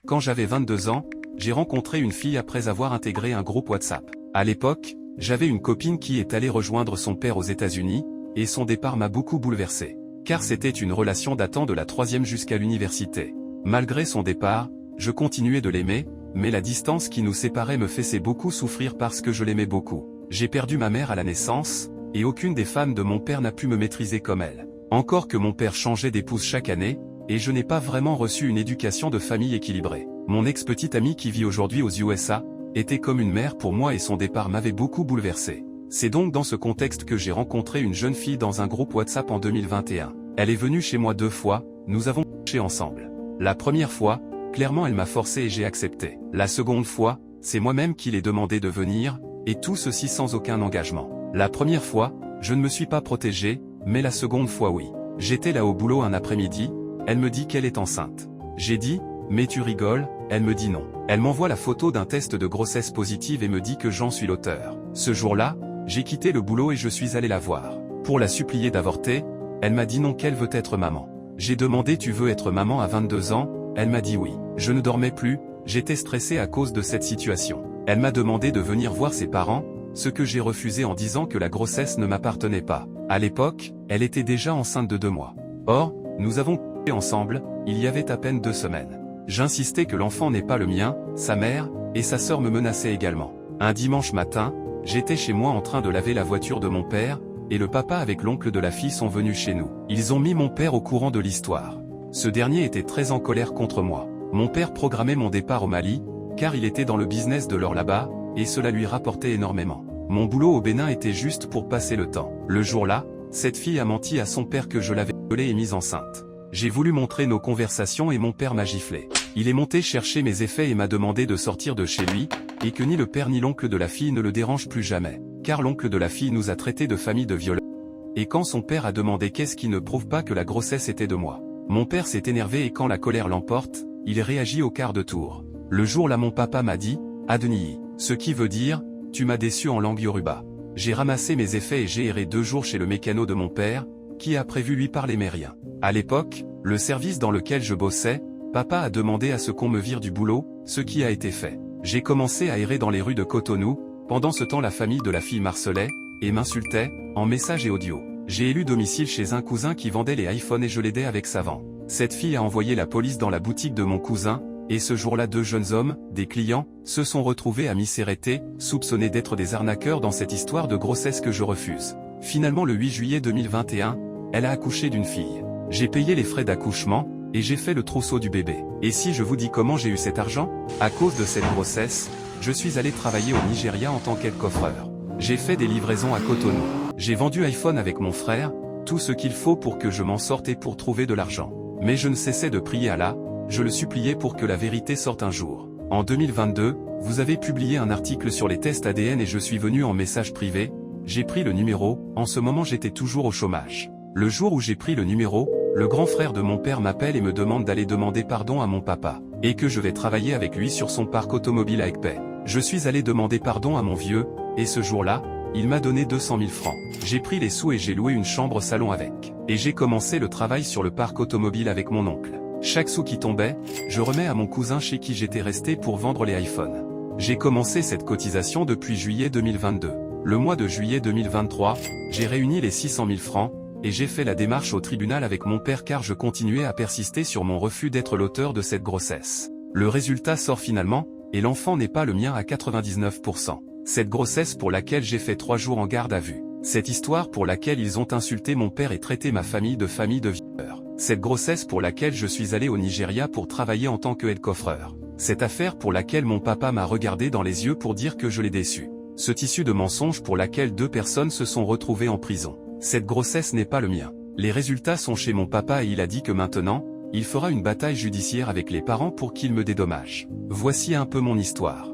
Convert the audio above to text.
Quand j'avais 22 ans, j'ai rencontré une fille après avoir intégré un groupe WhatsApp. À l'époque, j'avais une copine qui est allée rejoindre son père aux États-Unis, et son départ m'a beaucoup bouleversé. Car c'était une relation datant de la 3e jusqu'à l'université. Malgré son départ, je continuais de l'aimer, mais la distance qui nous séparait me faisait beaucoup souffrir parce que je l'aimais beaucoup. J'ai perdu ma mère à la naissance, et aucune des femmes de mon père n'a pu me maîtriser comme elle. Encore que mon père changeait d'épouse chaque année, et je n'ai pas vraiment reçu une éducation de famille équilibrée. Mon ex-petite amie qui vit aujourd'hui aux USA, était comme une mère pour moi et son départ m'avait beaucoup bouleversé. C'est donc dans ce contexte que j'ai rencontré une jeune fille dans un groupe WhatsApp en 2021. Elle est venue chez moi 2 fois, nous avons couché ensemble. La première fois, clairement elle m'a forcé et j'ai accepté. La seconde fois, c'est moi-même qui l'ai demandé de venir, et tout ceci sans aucun engagement. La première fois, je ne me suis pas protégé, mais la seconde fois oui. J'étais là au boulot un après-midi, elle me dit qu'elle est enceinte. J'ai dit, mais tu rigoles, elle me dit non. Elle m'envoie la photo d'un test de grossesse positive et me dit que j'en suis l'auteur. Ce jour-là, j'ai quitté le boulot et je suis allé la voir. Pour la supplier d'avorter, elle m'a dit non qu'elle veut être maman. J'ai demandé tu veux être maman à 22 ans, elle m'a dit oui. Je ne dormais plus, j'étais stressé à cause de cette situation. Elle m'a demandé de venir voir ses parents, ce que j'ai refusé en disant que la grossesse ne m'appartenait pas. À l'époque, elle était déjà enceinte de 2 mois. Or, nous avons couché ensemble, il y avait à peine 2 semaines. J'insistais que l'enfant n'est pas le mien, sa mère, et sa sœur me menaçaient également. Un dimanche matin, j'étais chez moi en train de laver la voiture de mon père, et le papa avec l'oncle de la fille sont venus chez nous. Ils ont mis mon père au courant de l'histoire. Ce dernier était très en colère contre moi. Mon père programmait mon départ au Mali, car il était dans le business de l'or là-bas, et cela lui rapportait énormément. Mon boulot au Bénin était juste pour passer le temps. Le jour-là, cette fille a menti à son père que je l'avais violée et mise enceinte. J'ai voulu montrer nos conversations et mon père m'a giflé. Il est monté chercher mes effets et m'a demandé de sortir de chez lui, et que ni le père ni l'oncle de la fille ne le dérangent plus jamais. Car l'oncle de la fille nous a traités de famille de violeurs. Et quand son père a demandé qu'est-ce qui ne prouve pas que la grossesse était de moi. Mon père s'est énervé et quand la colère l'emporte, il réagit au quart de tour. Le jour-là mon papa m'a dit, Adeniyi, ce qui veut dire, tu m'as déçu en langue yoruba. J'ai ramassé mes effets et j'ai erré 2 jours chez le mécano de mon père, qui a prévu lui parler mais rien. À l'époque, le service dans lequel je bossais, papa a demandé à ce qu'on me vire du boulot, ce qui a été fait. J'ai commencé à errer dans les rues de Cotonou, pendant ce temps la famille de la fille m'harcelait, et m'insultait, en message et audio. J'ai élu domicile chez un cousin qui vendait les iPhones et je l'aidais avec sa vente. Cette fille a envoyé la police dans la boutique de mon cousin, et ce jour-là 2 jeunes hommes, des clients, se sont retrouvés à m'y serreter, soupçonnés d'être des arnaqueurs dans cette histoire de grossesse que je refuse. Finalement le 8 juillet 2021, elle a accouché d'une fille. J'ai payé les frais d'accouchement, et j'ai fait le trousseau du bébé. Et si je vous dis comment j'ai eu cet argent? À cause de cette grossesse, je suis allé travailler au Nigeria en tant qu'aide-coffreur. J'ai fait des livraisons à Cotonou. J'ai vendu iPhone avec mon frère, tout ce qu'il faut pour que je m'en sorte et pour trouver de l'argent. Mais je ne cessais de prier Allah, je le suppliais pour que la vérité sorte un jour. En 2022, vous avez publié un article sur les tests ADN et je suis venu en message privé, j'ai pris le numéro, en ce moment j'étais toujours au chômage. Le jour où j'ai pris le numéro, le grand frère de mon père m'appelle et me demande d'aller demander pardon à mon papa, et que je vais travailler avec lui sur son parc automobile à Ekpé. Je suis allé demander pardon à mon vieux, et ce jour-là, il m'a donné 200 000 francs. J'ai pris les sous et j'ai loué une chambre salon avec. Et j'ai commencé le travail sur le parc automobile avec mon oncle. Chaque sou qui tombait, je remets à mon cousin chez qui j'étais resté pour vendre les iPhones. J'ai commencé cette cotisation depuis juillet 2022. Le mois de juillet 2023, j'ai réuni les 600 000 francs, et j'ai fait la démarche au tribunal avec mon père car je continuais à persister sur mon refus d'être l'auteur de cette grossesse. Le résultat sort finalement, et l'enfant n'est pas le mien à 99%. Cette grossesse pour laquelle j'ai fait 3 jours en garde à vue. Cette histoire pour laquelle ils ont insulté mon père et traité ma famille de violeurs. Cette grossesse pour laquelle je suis allé au Nigeria pour travailler en tant que aide-coffreur. Cette affaire pour laquelle mon papa m'a regardé dans les yeux pour dire que je l'ai déçu. Ce tissu de mensonges pour laquelle 2 personnes se sont retrouvées en prison. Cette grossesse n'est pas le mien. Les résultats sont chez mon papa et il a dit que maintenant, il fera une bataille judiciaire avec les parents pour qu'ils me dédommagent. Voici un peu mon histoire.